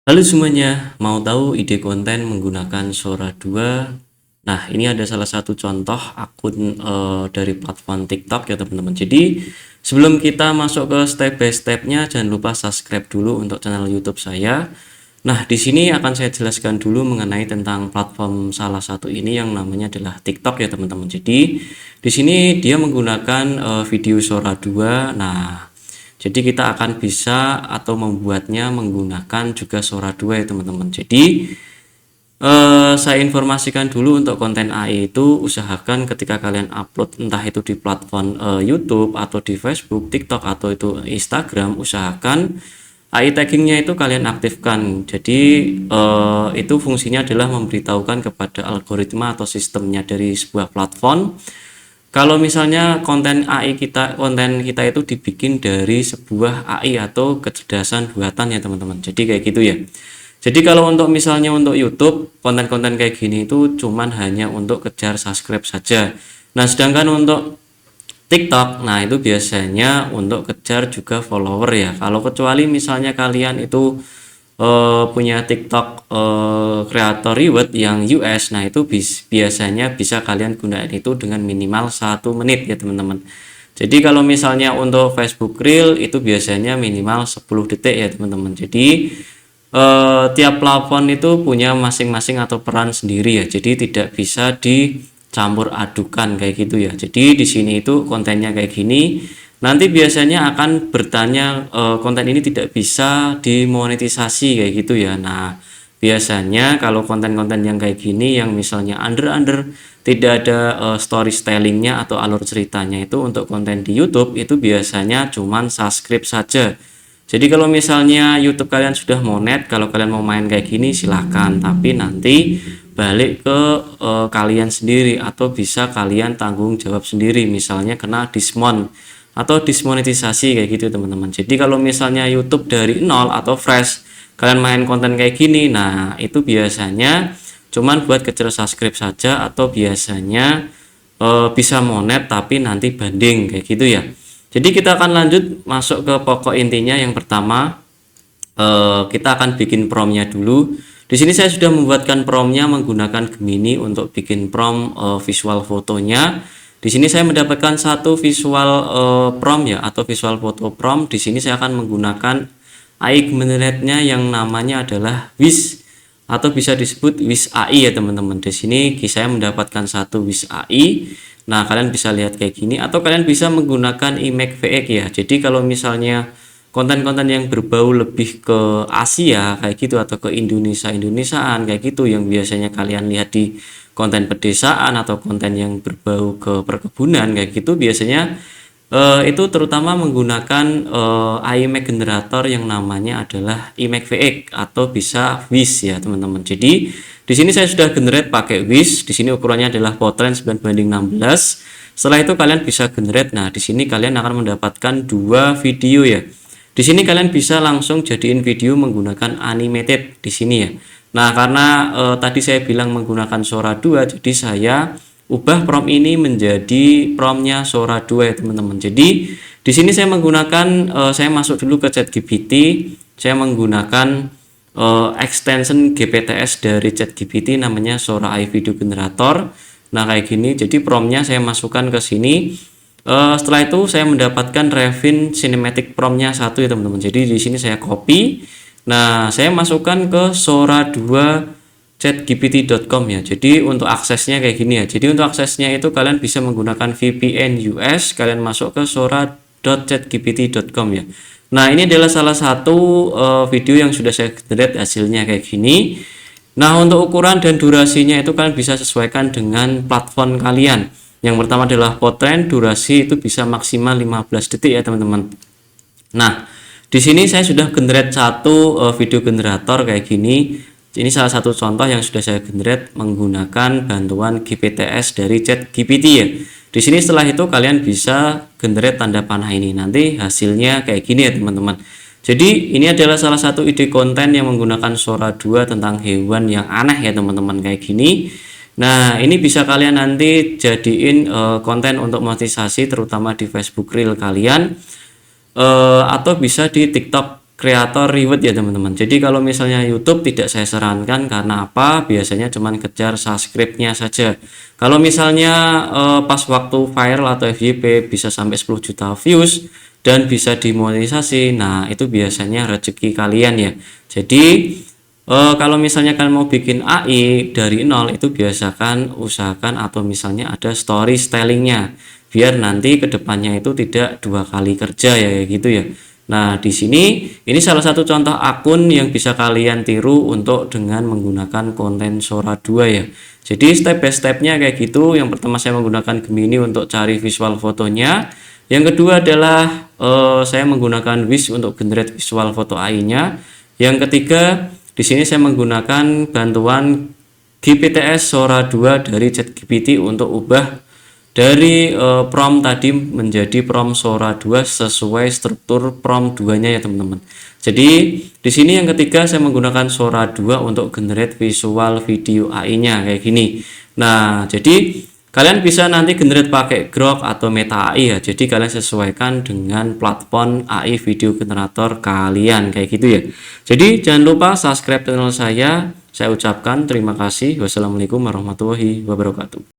Halo semuanya, mau tahu ide konten menggunakan Sora 2? Nah, ini ada salah satu contoh akun dari platform TikTok ya teman-teman. Jadi, sebelum kita masuk ke step by stepnya, jangan lupa subscribe dulu untuk channel YouTube saya. Nah, di sini akan saya jelaskan dulu mengenai tentang platform salah satu ini yang namanya adalah TikTok ya teman-teman. Jadi, di sini dia menggunakan video Sora 2. Nah, jadi kita akan bisa atau membuatnya menggunakan juga Sora 2 ya teman-teman. Jadi saya informasikan dulu untuk konten AI itu usahakan ketika kalian upload entah itu di platform YouTube atau di Facebook, TikTok atau itu Instagram, usahakan AI taggingnya itu kalian aktifkan. Jadi itu fungsinya adalah memberitahukan kepada algoritma atau sistemnya dari sebuah platform kalau misalnya konten kita itu dibikin dari sebuah AI atau kecerdasan buatan ya teman-teman. Jadi kayak gitu ya. Jadi kalau untuk misalnya untuk YouTube, konten-konten kayak gini itu cuman hanya untuk kejar subscribe saja. Nah, sedangkan untuk TikTok, nah itu biasanya untuk kejar juga follower ya. Kalau kecuali misalnya kalian itu punya TikTok kreator reward yang US, nah itu biasanya bisa kalian gunakan itu dengan minimal 1 menit ya teman-teman. Jadi kalau misalnya untuk Facebook Reel itu biasanya minimal 10 detik ya teman-teman. Jadi tiap platform itu punya masing-masing atau peran sendiri ya. Jadi tidak bisa dicampur adukan kayak gitu ya. Jadi di sini itu kontennya kayak gini. Nanti biasanya akan bertanya konten ini tidak bisa dimonetisasi kayak gitu ya. Nah, biasanya kalau konten-konten yang kayak gini yang misalnya under tidak ada storytellingnya atau alur ceritanya itu untuk konten di YouTube itu biasanya cuman subscribe saja. Jadi kalau misalnya YouTube kalian sudah monet, kalau kalian mau main kayak gini silahkan, tapi nanti balik ke kalian sendiri atau bisa kalian tanggung jawab sendiri, misalnya kena dismount atau dismonetisasi kayak gitu teman-teman. Jadi kalau misalnya YouTube dari nol atau fresh kalian main konten kayak gini, nah itu biasanya cuman buat kejar subscribe saja atau biasanya bisa monet tapi nanti banding kayak gitu ya. Jadi kita akan lanjut masuk ke pokok intinya. Yang pertama kita akan bikin promnya dulu. Di sini saya sudah membuatkan promnya menggunakan Gemini untuk bikin prom visual fotonya. Di sini saya mendapatkan satu visual prompt ya atau visual foto prompt. Di sini saya akan menggunakan AI generate-nya yang namanya adalah Wish atau bisa disebut Wish AI ya teman-teman. Di sini saya mendapatkan satu Wish AI. Nah, kalian bisa lihat kayak gini atau kalian bisa menggunakan Imac VX ya. Jadi kalau misalnya konten-konten yang berbau lebih ke Asia kayak gitu atau ke Indonesiaan kayak gitu yang biasanya kalian lihat di konten pedesaan atau konten yang berbau ke perkebunan kayak gitu biasanya itu terutama menggunakan iMac generator yang namanya adalah iMac VX atau bisa Wish ya teman-teman. Jadi di sini saya sudah generate pakai Wish. Di sini ukurannya adalah Portrait 9:16. Setelah itu kalian bisa generate. Nah, di sini kalian akan mendapatkan dua video ya. Di sini kalian bisa langsung jadiin video menggunakan animated di sini ya. Nah, karena tadi saya bilang menggunakan Sora 2, jadi saya ubah prompt ini menjadi promptnya Sora 2 ya teman-teman. Jadi di sini saya menggunakan saya masuk dulu ke ChatGPT, saya menggunakan extension GPTS dari ChatGPT namanya Sora AI Video Generator. Nah, kayak gini. Jadi promptnya saya masukkan ke sini. Setelah itu saya mendapatkan Revin Cinematic Prompt-nya satu ya teman-teman. Jadi di sini saya copy. Nah, saya masukkan ke Sora 2 chatgpt.com ya. Jadi untuk aksesnya kayak gini ya. Jadi untuk aksesnya itu kalian bisa menggunakan VPN US, kalian masuk ke sora.chatgpt.com ya. Nah, ini adalah salah satu video yang sudah saya generate hasilnya kayak gini. Nah, untuk ukuran dan durasinya itu kalian bisa sesuaikan dengan platform kalian. Yang pertama adalah portrait, durasi itu bisa maksimal 15 detik ya teman-teman. Nah, di sini saya sudah generate satu video generator kayak gini. Ini salah satu contoh yang sudah saya generate menggunakan bantuan GPTS dari ChatGPT ya. Di sini setelah itu kalian bisa generate tanda panah ini. Nanti hasilnya kayak gini ya teman-teman. Jadi ini adalah salah satu ide konten yang menggunakan Sora 2 tentang hewan yang aneh ya teman-teman kayak gini. Nah, ini bisa kalian nanti jadiin konten untuk monetisasi terutama di Facebook Reel kalian atau bisa di TikTok kreator reward ya teman-teman. Jadi kalau misalnya YouTube tidak saya sarankan, karena apa? Biasanya cuman kejar subscribe-nya saja. Kalau misalnya pas waktu viral atau FYP bisa sampai 10 juta views dan bisa dimonetisasi, nah itu biasanya rezeki kalian ya. Jadi kalau misalnya kalian mau bikin AI dari nol, itu biasakan usahakan atau misalnya ada story stylingnya, biar nanti kedepannya itu tidak dua kali kerja ya kayak gitu ya. Nah di sini ini salah satu contoh akun yang bisa kalian tiru untuk dengan menggunakan konten Sora 2 ya. Jadi step by stepnya kayak gitu. Yang pertama saya menggunakan Gemini untuk cari visual fotonya. Yang kedua adalah saya menggunakan Wish untuk generate visual foto AI-nya. Yang ketiga, di sini saya menggunakan bantuan GPTS Sora 2 dari ChatGPT untuk ubah dari prompt tadi menjadi prompt Sora 2 sesuai struktur prompt 2-nya ya teman-teman. Jadi di sini yang ketiga saya menggunakan Sora 2 untuk generate visual video AI-nya kayak gini. Nah, jadi kalian bisa nanti generate pakai Grok atau Meta AI ya. Jadi kalian sesuaikan dengan platform AI video generator kalian kayak gitu ya. Jadi jangan lupa subscribe channel saya. Saya ucapkan terima kasih. Wassalamualaikum warahmatullahi wabarakatuh.